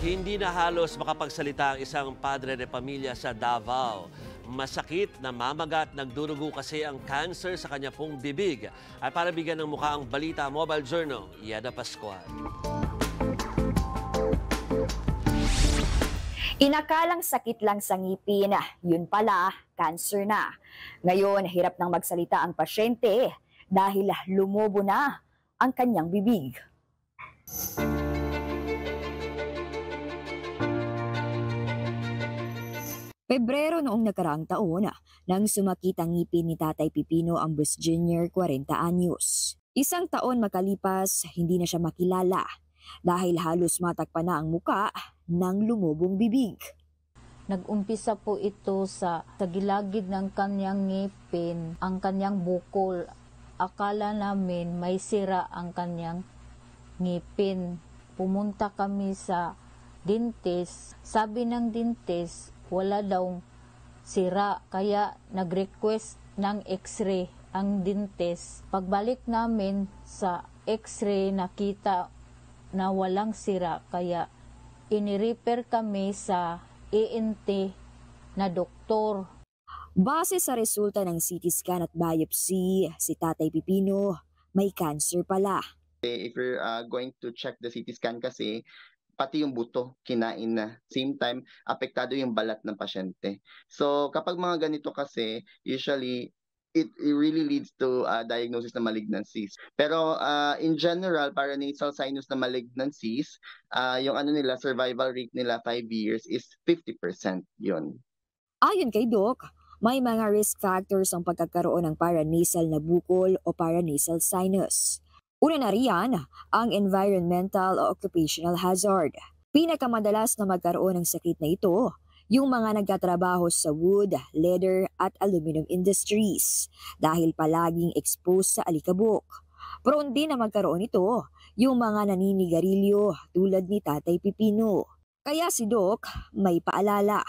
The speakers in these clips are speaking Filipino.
Hindi na halos makapagsalita ang isang padre de pamilya sa Davao. Masakit, namamagat, nagdurugo kasi ang cancer sa kanya pong bibig. At para bigyan ng mukha ang balita, Mobile Journal, Yeda Pascual. Inakalang sakit lang sa ngipin, yun pala, cancer na. Ngayon, hirap nang magsalita ang pasyente dahil lumobo na ang kanyang bibig. Pebrero noong nakaraang taon nang sumakit ang ngipin ni Tatay Pipino Ambus Jr., 40 anyos. Isang taon makalipas, hindi na siya makilala dahil halos matakpan na ang muka ng lumubong bibig. Nag-umpisa po ito sa gilagid ng kanyang ngipin, ang kanyang bukol. Akala namin may sira ang kanyang ngipin. Pumunta kami sa dentist. Sabi ng dentist, wala daw sira, kaya nag-request ng x-ray ang dentist. Pagbalik namin sa x-ray, nakita na walang sira, kaya inirefer kami sa ENT na doktor. Base sa resulta ng CT scan at biopsy, si Tatay Pipino may cancer pala. If you're going to check the CT scan kasi, pati yung buto, kinain na. Same time, apektado yung balat ng pasyente. So kapag mga ganito kasi, usually, it really leads to diagnosis na malignancies. Pero in general, paranasal sinus na malignancies, yung nila, survival rate nila 5 years is 50% yun. Ayon kay Doc, may mga risk factors ang pagkakaroon ng paranasal na bukol o paranasal sinus. Una na riyan ang environmental o occupational hazard. Pinakamadalas na magkaroon ng sakit na ito, yung mga nagtatrabaho sa wood, leather at aluminum industries dahil palaging exposed sa alikabok. Prone din na magkaroon ito yung mga naninigarilyo tulad ni Tatay Pipino. Kaya si Doc may paalala.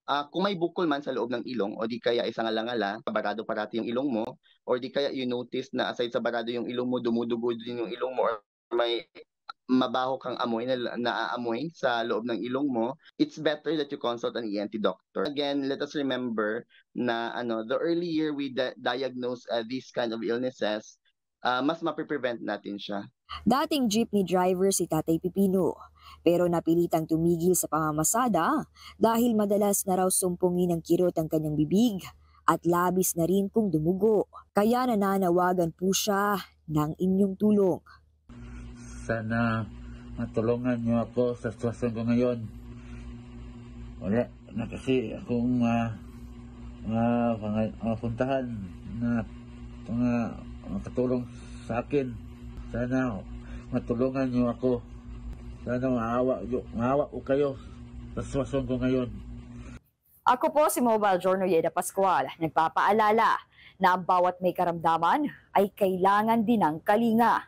Kung may bukol man sa loob ng ilong o di kaya isang alangala, barado parati yung ilong mo, or di kaya you notice na aside sa barado yung ilong mo, dumudugo din yung ilong mo, or may mabaho kang amoy na naaamoy sa loob ng ilong mo, it's better that you consult an ENT doctor. Again, let us remember na the earlier we diagnose these kind of illnesses, mas mapiprevent natin siya. Dating jeepney driver si Tatay Pipino, pero napilitang tumigil sa pamamasada dahil madalas na raw sumpungin ng kirot ang kanyang bibig at labis na rin kung dumugo. Kaya nananawagan po siya ng inyong tulong. Sana matulungan niyo ako sa sitwasyon ko ngayon. Wala na kasi akong puntahan na katulong sa akin. Sana matulungan niyo ako. Sana maawa ko kayo sa sitwasyon ko ngayon. Ako po si Mobile Journal Yeda Pascual, nagpapaalala na ang bawat may karamdaman ay kailangan din ng kalinga.